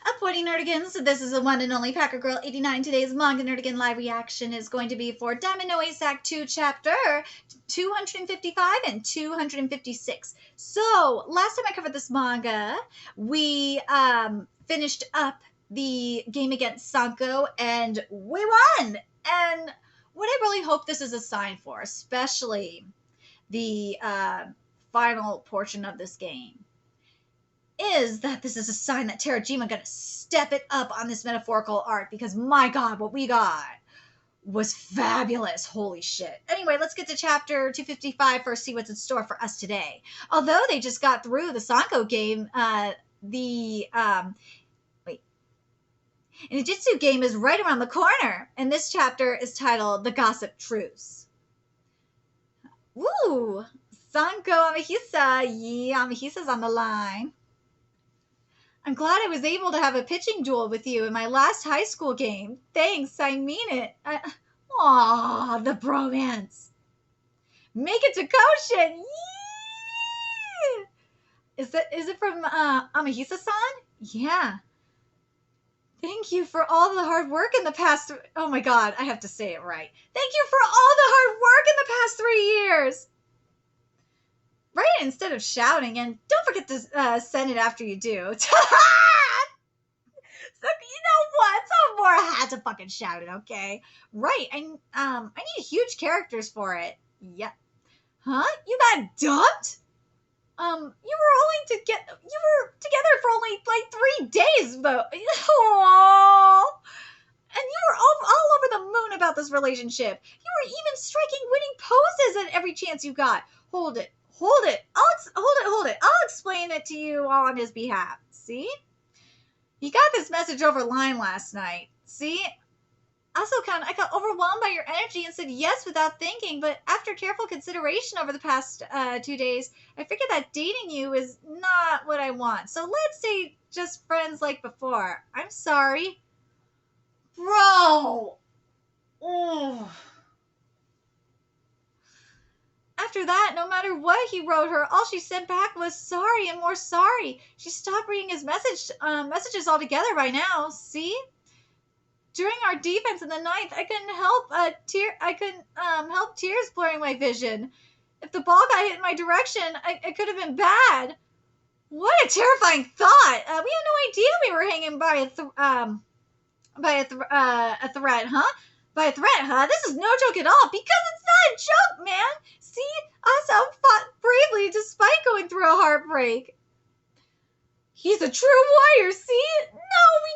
Upwarding Nerdigans, this is the one and only Packer Girl 89. Today's Manga Nerdigan live reaction is going to be for Diamond no Ace Act 2 chapter 255 and 256. So, last time I covered this manga, we finished up the game against Sanko and we won! And what I really hope this is a sign for, especially the final portion of this game, is that this is a sign that Terajima gonna step it up on this metaphorical art, because my god, what we got was fabulous. Holy shit. Anyway, let's get to chapter 255 first, see what's in store for us today. Although they just got through the Sanko game, Inujitsu game is right around the corner, and this chapter is titled The Gossip Truce. Woo! Sanko Amahisa. Yeah, Amahisa's on the line. I'm glad I was able to have a pitching duel with you in my last high school game. Thanks, I mean it. Aw, the bromance. Make it to Koshin. Yeah! Is it from Amahisa-san? Yeah. Thank you for all the hard work in the past. Oh my god, I have to say it right. Thank you for all the hard work in the past 3 years. Right, instead of shouting, and don't forget to send it after you do. So, you know what? Somora had to fucking shout it, okay? Right, I need huge characters for it. Yep. Huh? You got dumped? You were together for only like 3 days, but aww. And you were all over the moon about this relationship. You were even striking winning poses at every chance you got. Hold it. Hold it. I'll explain it to you all on his behalf. See? You got this message over line last night. See? I got overwhelmed by your energy and said yes without thinking, but after careful consideration over the past 2 days, I figured that dating you is not what I want. So let's stay just friends like before. I'm sorry. Bro! Oh. After that, no matter what he wrote her, all she sent back was sorry and more sorry. She stopped reading his messages altogether by now. See? During our defense in the ninth, I couldn't help tears blurring my vision. If the ball got hit in my direction, it could have been bad. What a terrifying thought! We had no idea we were hanging by a thread, huh? By a threat, huh? This is no joke at all, because it's not a joke, man! See? Asao fought bravely despite going through a heartbreak. He's a true warrior, see? No, we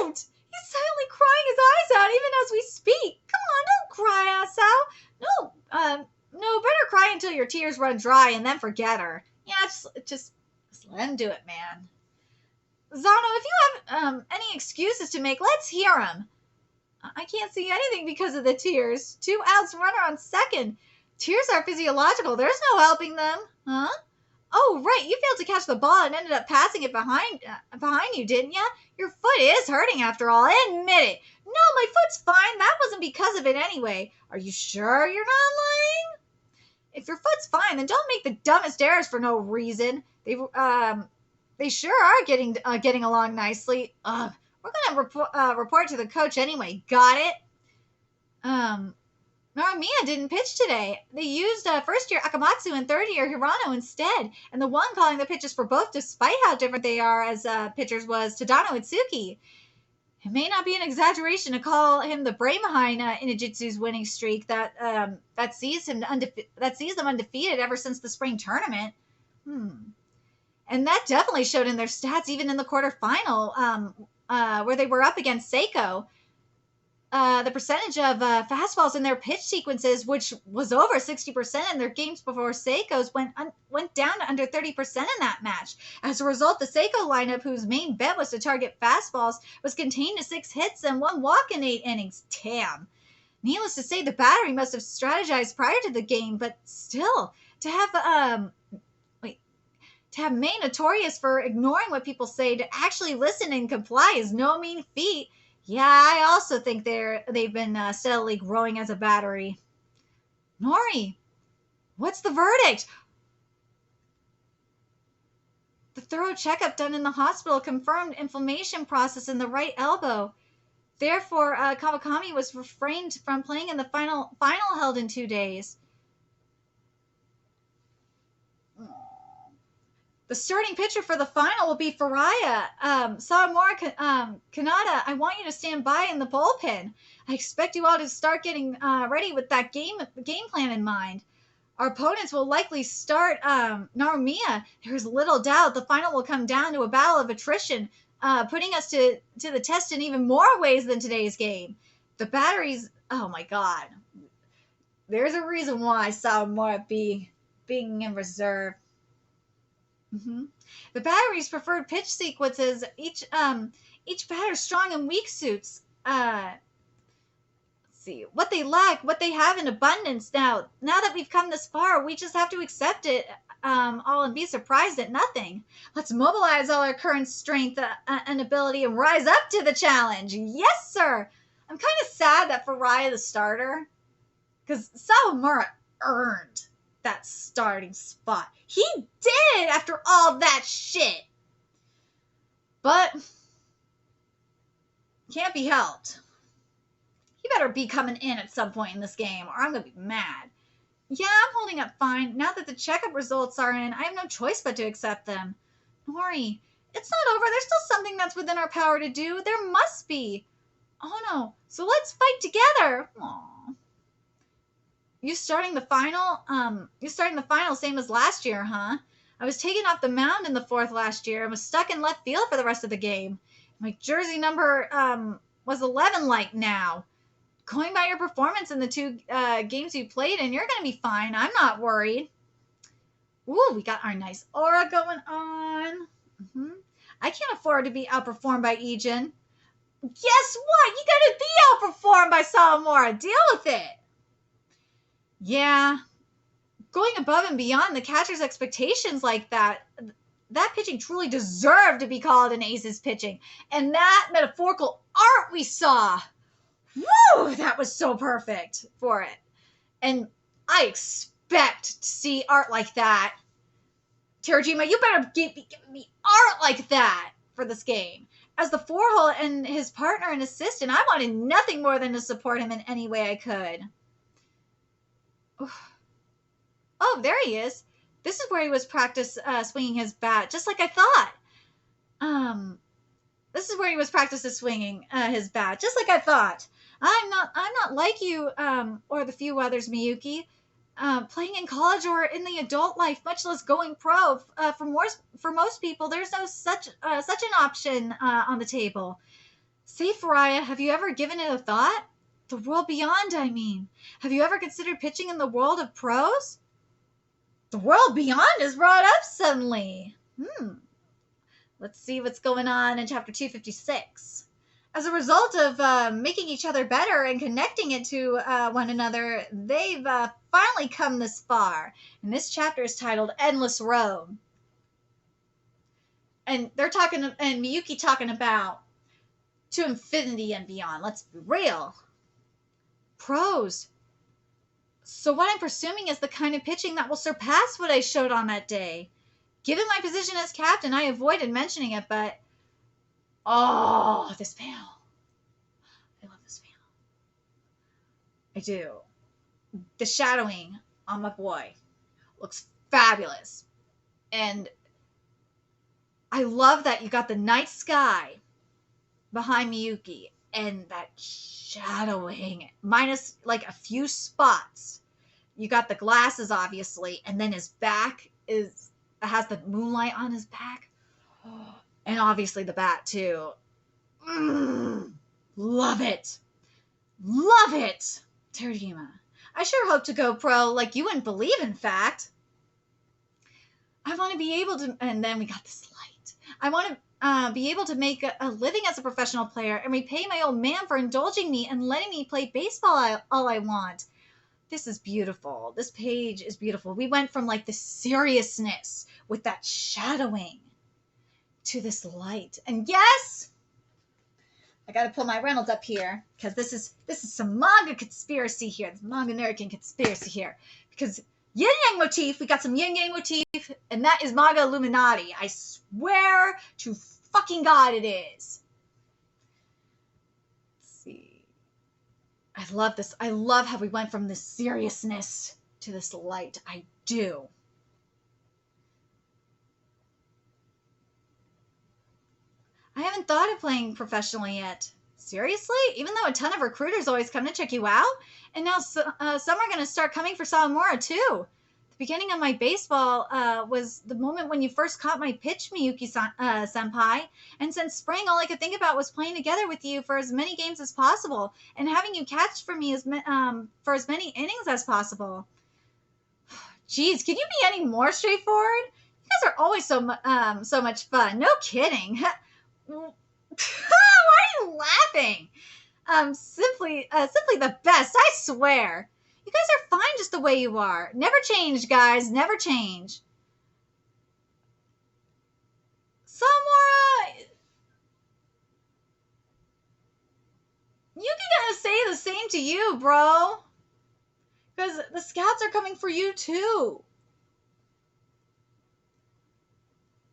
don't! He's silently crying his eyes out even as we speak. Come on, don't cry, Asao. No, better cry until your tears run dry and then forget her. Yeah, just let him do it, man. Zano, if you have any excuses to make, let's hear them. I can't see anything because of the tears. 2 outs, runner on second. Tears are physiological. There's no helping them. Huh? Oh, right. You failed to catch the ball and ended up passing it behind you, didn't ya? Your foot is hurting after all. Admit it. No, my foot's fine. That wasn't because of it anyway. Are you sure you're not lying? If your foot's fine, then don't make the dumbest errors for no reason. They sure are getting along nicely. We're gonna report to the coach anyway. Got it? Naramiya didn't pitch today. They used first-year Akamatsu and third-year Hirano instead, and the one calling the pitches for both, despite how different they are as pitchers, was Tadano Itsuki. It may not be an exaggeration to call him the brain behind Inujitsu's winning streak that sees them undefeated ever since the spring tournament. And that definitely showed in their stats, even in the quarterfinal, where they were up against Seiko. The percentage of fastballs in their pitch sequences, which was over 60% in their games before Seiko's, went down to under 30% in that match. As a result, the Seiko lineup, whose main bet was to target fastballs, was contained to 6 hits and 1 walk in 8 innings. Damn. Needless to say, the battery must have strategized prior to the game, but still, to have May notorious for ignoring what people say to actually listen and comply is no mean feat. Yeah, I also think they've been steadily growing as a battery. Nori, what's the verdict? The thorough checkup done in the hospital confirmed inflammation process in the right elbow. Therefore, Kawakami was refrained from playing in the final held in 2 days. The starting pitcher for the final will be Faraya. Sawamura Kanata, I want you to stand by in the bullpen. I expect you all to start getting ready with that game plan in mind. Our opponents will likely start Narumiya. There is little doubt the final will come down to a battle of attrition, putting us to the test in even more ways than today's game. The batteries, oh my god. There's a reason why Sawamura being in reserve. Mm-hmm. The battery's preferred pitch sequences, each batter strong and weak suits. Let's see what they lack, what they have in abundance. Now that we've come this far, we just have to accept it all and be surprised at nothing. Let's mobilize all our current strength and ability and rise up to the challenge. Yes, sir. I'm kind of sad that Faraya the starter, because Sawamura earned that starting spot. He did after all that shit. But can't be helped. He better be coming in at some point in this game or I'm going to be mad. Yeah, I'm holding up fine. Now that the checkup results are in, I have no choice but to accept them. Nori, it's not over. There's still something that's within our power to do. There must be. Oh no. So let's fight together. Aww. You starting the final same as last year, huh? I was taken off the mound in the 4th last year and was stuck in left field for the rest of the game. My jersey number was 11 like now. Going by your performance in the 2 games you played in, you're going to be fine. I'm not worried. Ooh, we got our nice aura going on. Mm-hmm. I can't afford to be outperformed by Ijin. Guess what? You got to be outperformed by Sawamura. Deal with it. Yeah, going above and beyond the catcher's expectations like that pitching truly deserved to be called an ace's pitching. And that metaphorical art we saw, woo, that was so perfect for it. And I expect to see art like that. Terajima, you better give me art like that for this game. As the 4-hole and his partner and assistant, I wanted nothing more than to support him in any way I could. Oh, there he is. This is where he was practice swinging his bat, just like I thought. This is where he was practicing swinging his bat, just like I thought. I'm not like you or the few others, Miyuki. Playing in college or in the adult life, much less going pro. For most people, there's no such an option on the table. Say, Faraya, have you ever given it a thought? The world beyond, I mean. Have you ever considered pitching in the world of pros? The world beyond is brought up suddenly. Let's see what's going on in chapter 256. As a result of making each other better and connecting it to one another, they've finally come this far. And this chapter is titled Endless Road. And they're talking, and Miyuki talking about to infinity and beyond. Let's be real. Pros. So what I'm presuming is the kind of pitching that will surpass what I showed on that day. Given my position as captain, I avoided mentioning it, but oh, this panel. I love this panel. I do. The shadowing on my boy looks fabulous. And I love that you got the night sky behind Miyuki and that shadowing minus like a few spots. You got the glasses obviously, and then his back has the moonlight on his back. And obviously the bat too. Love it. Love it. Terajima. I sure hope to go pro like you wouldn't believe, in fact. I want to be able to, and then we got this light. I want to be able to make a living as a professional player and repay my old man for indulging me and letting me play baseball all I want. This is beautiful. This page is beautiful. We went from like the seriousness with that shadowing to this light. And yes, I got to pull my Reynolds up here because this is some manga conspiracy here. This manga American conspiracy here. Because yin yang motif. We got some yin yang motif, and that is Manga Illuminati. I swear to fucking God it is. Let's see. I love this. I love how we went from this seriousness to this light. I do. I haven't thought of playing professionally yet. Seriously? Even though a ton of recruiters always come to check you out? And now some are going to start coming for Sawamura, too. The beginning of my baseball was the moment when you first caught my pitch, Miyuki-senpai. And since spring, all I could think about was playing together with you for as many games as possible and having you catch for me for as many innings as possible. Jeez, can you be any more straightforward? You guys are always so much fun. No kidding. Why are you laughing? Simply the best, I swear. You guys are fine just the way you are. Never change, guys. Never change. Samura, Yuki gonna say the same to you, bro. Because the scouts are coming for you, too.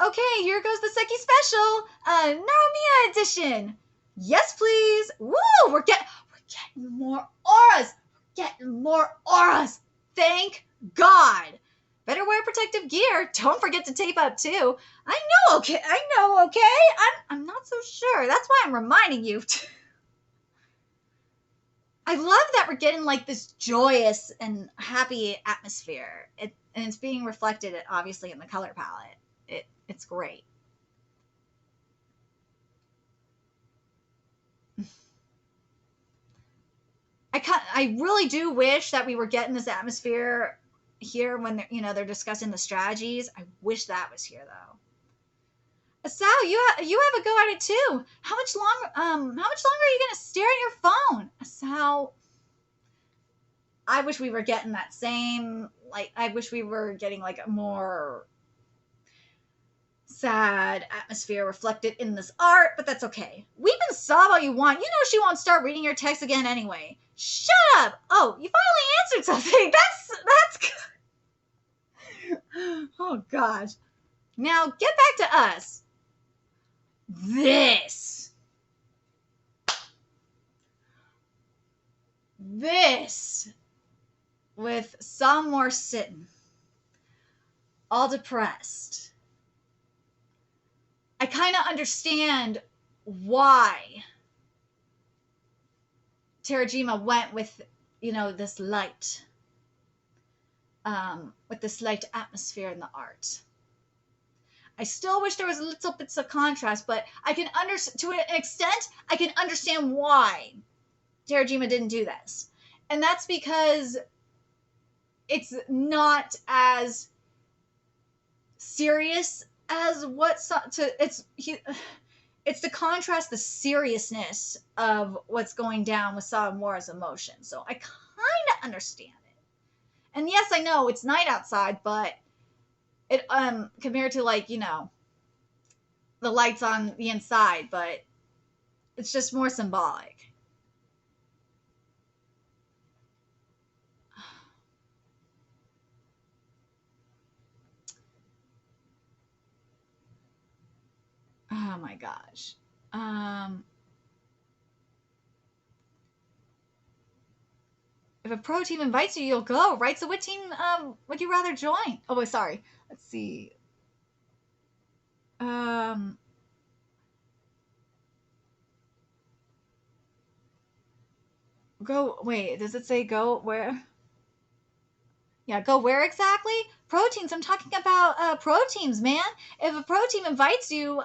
Okay, here goes the Seki special, Narumiya edition. Yes, please. Woo, we're getting more auras. We're getting more auras. Thank God. Better wear protective gear. Don't forget to tape up too. I know, okay. I'm not so sure. That's why I'm reminding you. I love that we're getting like this joyous and happy atmosphere. And it's being reflected, obviously, in the color palette. It's great. I really do wish that we were getting this atmosphere here when they're discussing the strategies. I wish that was here though. Asao, you have a go at it too. How much longer are you gonna stare at your phone? Asao, I wish we were getting that same, I wish we were getting like a more sad atmosphere reflected in this art, but that's okay. Weep and sob all you want. You know she won't start reading your text again anyway. Shut up! Oh, you finally answered something. That's good. Oh gosh. Now get back to us. This with some more sitting, all depressed. I kind of understand why Terajima went with, this light, with this light atmosphere in the art. I still wish there was a little bits of contrast, but I can to an extent, I can understand why Terajima didn't do this. And that's because it's not as serious as it's to contrast the seriousness of what's going down with Sawamura's emotion. So I kind of understand it. And yes, I know it's night outside, but it compared to the lights on the inside, but it's just more symbolic. Oh my gosh. If a pro team invites you, you'll go, right? So what team would you rather join? Oh, sorry. Let's see. Wait, does it say go where? Yeah, go where exactly? Pro teams. I'm talking about pro teams, man. If a pro team invites you,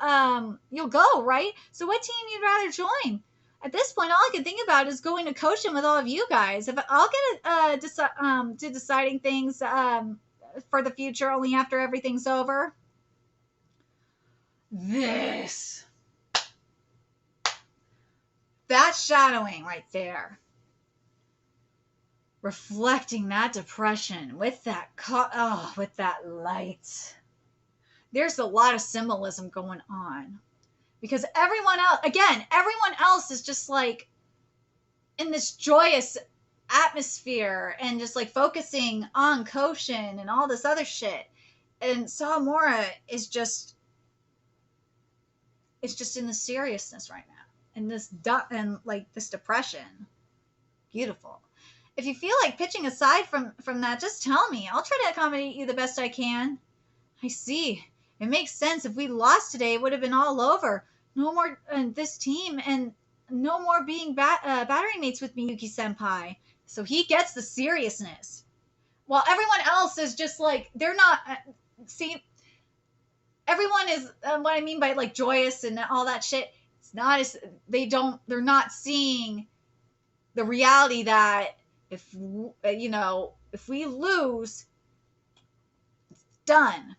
you'll go, right? So what team you'd rather join? At this point, all I can think about is going to coach him with all of you guys. If I'll get to deciding things for the future only after everything's over. That's shadowing right there. Reflecting that depression with that with that light. There's a lot of symbolism going on. Because everyone else is just like in this joyous atmosphere and just like focusing on Koshin and all this other shit. And Sawamura is just, it's just in the seriousness right now, and and like this depression. Beautiful. If you feel like pitching aside from that, just tell me. I'll try to accommodate you the best I can. I see. It makes sense. If we lost today, it would have been all over. No more this team, and no more being battery mates with Miyuki Senpai. So he gets the seriousness. While everyone else is just like, they're not. See, everyone is, what I mean by like joyous and all that shit. It's not as, they're not seeing the reality that if, if we lose, it's done.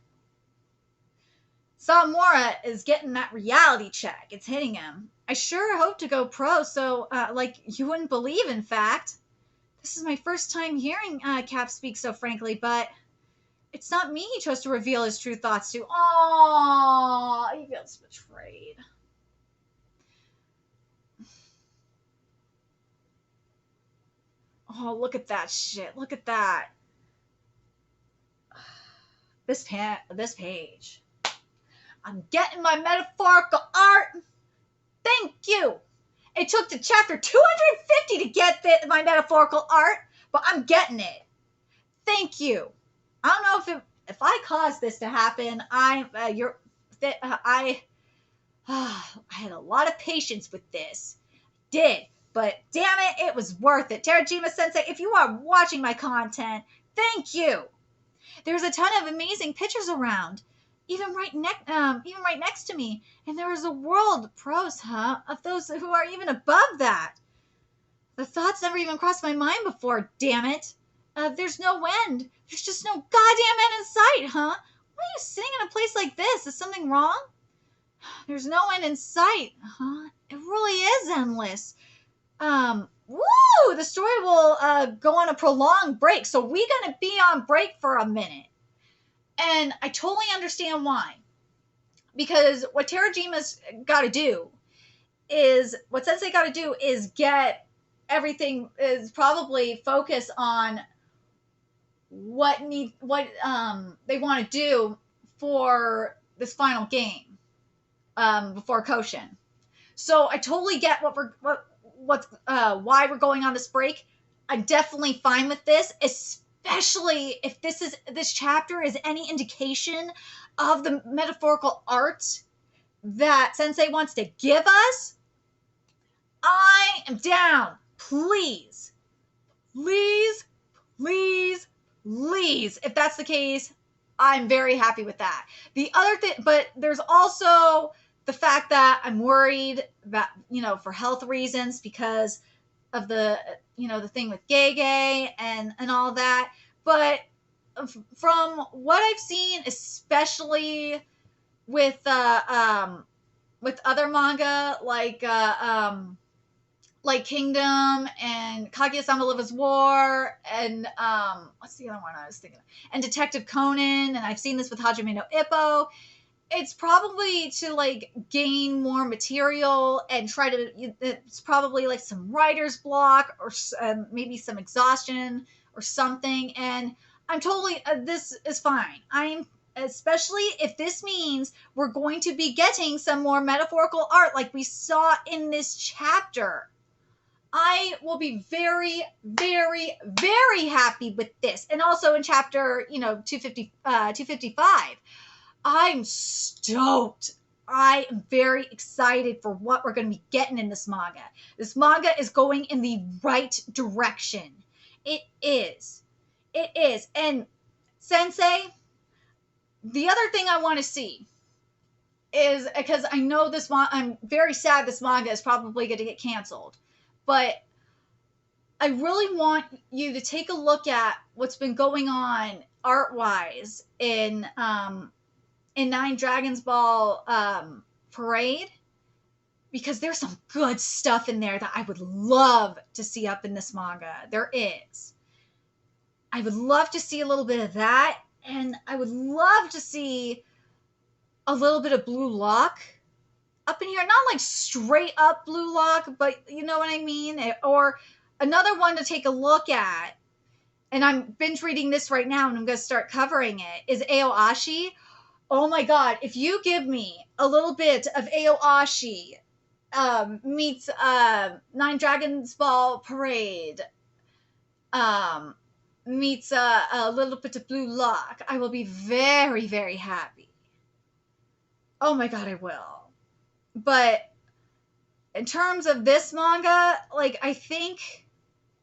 Samura is getting that reality check. It's hitting him. I sure hope to go pro, so, like, you wouldn't believe, in fact. This is my first time hearing Cap speak so frankly, but it's not me he chose to reveal his true thoughts to. Aww, he feels betrayed. Oh, look at that shit. Look at that. This page. I'm getting my metaphorical art. Thank you. It took to chapter 250 to get my metaphorical art, but I'm getting it. Thank you. I don't know if I caused this to happen. I had a lot of patience with this. Did. But damn it, it was worth it. Terajima Sensei, if you are watching my content, thank you. There's a ton of amazing pictures around, even right next to me, and there is a world pros, of those who are even above that. The thoughts never even crossed my mind before. Damn it. There's no end. There's just no goddamn end in sight, huh? Why are you sitting in a place like this? Is something wrong? There's no end in sight, huh? It really is endless. Woo! The story will go on a prolonged break, so we're gonna be on break for a minute. And I totally understand why. Because what Terajima's gotta do what Sensei gotta do is get everything, is probably focus on what they want to do for this final game before Koshin. So I totally get why we're going on this break. I'm definitely fine with this, especially if this chapter is any indication of the metaphorical art that Sensei wants to give us. I am down. Please, please, please, please. If that's the case, I'm very happy with that. The other thing, but there's also the fact that I'm worried about, for health reasons, because of the thing with Gege and all that. But from what I've seen, especially with other manga like Kingdom and Kaguya-sama Live as War and what's the other one I was thinking of? And Detective Conan, and I've seen this with Hajime no Ippo. It's probably to like gain more material and try to. It's probably like some writer's block or maybe some exhaustion or something. And I'm totally. This is fine. Especially if this means we're going to be getting some more metaphorical art like we saw in this chapter. I will be very, very, very happy with this. And also in chapter, 255. I'm stoked. I am very excited for what we're going to be getting in this manga. This manga is going in the right direction. It is. It is. And Sensei, the other thing I want to see is, because I know I'm very sad this manga is probably going to get canceled, but I really want you to take a look at what's been going on art-wise in Nine Dragons Ball Parade, because there's some good stuff in there that I would love to see up in this manga. There is. I would love to see a little bit of that, and I would love to see a little bit of Blue Lock up in here. Not like straight up Blue Lock, but you know what I mean? Or another one to take a look at, and I'm binge reading this right now and I'm going to start covering it, is Aoashi. Oh my god, if you give me a little bit of Aoashi meets Nine Dragons Ball Parade, um, meets a little bit of Blue Lock, I will be very, very happy. Oh my god, I will. But in terms of this manga, like, I think,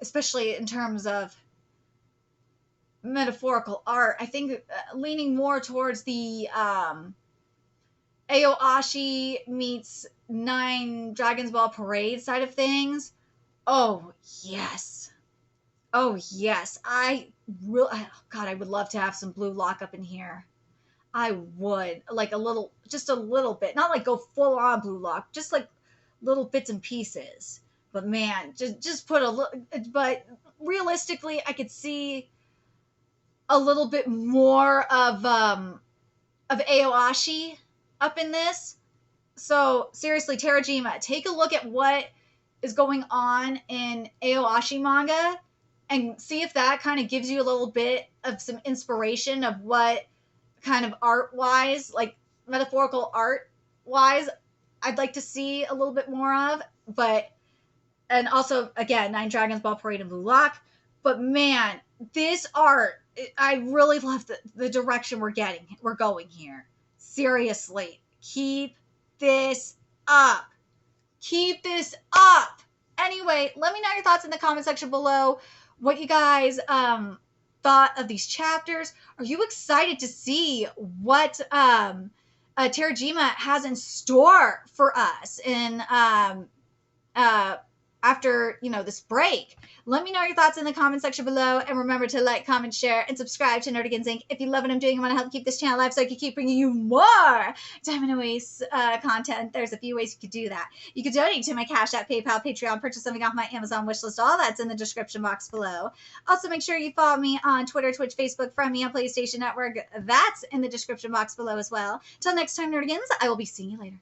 especially in terms of metaphorical art, I think leaning more towards the Aoashi meets Nine Dragons Ball Parade side of things. Oh, yes. Oh, yes. God, I would love to have some blue lock up in here. I would. Like a little, just a little bit. Not like go full on blue lock, just like little bits and pieces. But man, just put a little, but realistically, I could see a little bit more of Aoashi up in this. So seriously, Terajima, take a look at what is going on in Aoashi manga and see if that kind of gives you a little bit of some inspiration of what kind of art wise, like metaphorical art wise, I'd like to see a little bit more of. But, and also, again, Nine Dragons Ball Parade and Blue Lock. But man, this art, I really love the direction we're going here. Seriously, keep this up. Keep this up. Anyway, let me know your thoughts in the comment section below. What you guys thought of these chapters. Are you excited to see what Terajima has in store for us in after, you know, this break? Let me know your thoughts in the comment section below, and remember to like, comment, share, and subscribe to Nerdigans Inc. If you love what I'm doing and want to help keep this channel alive so I can keep bringing you more Diamond Oasis content, there's a few ways you could do that. You could donate to my Cash App, PayPal, Patreon, purchase something off my Amazon wishlist. All that's in the description box below. Also, make sure you follow me on Twitter, Twitch, Facebook, friend me on PlayStation Network. That's in the description box below as well. Till next time, Nerdigans, I will be seeing you later.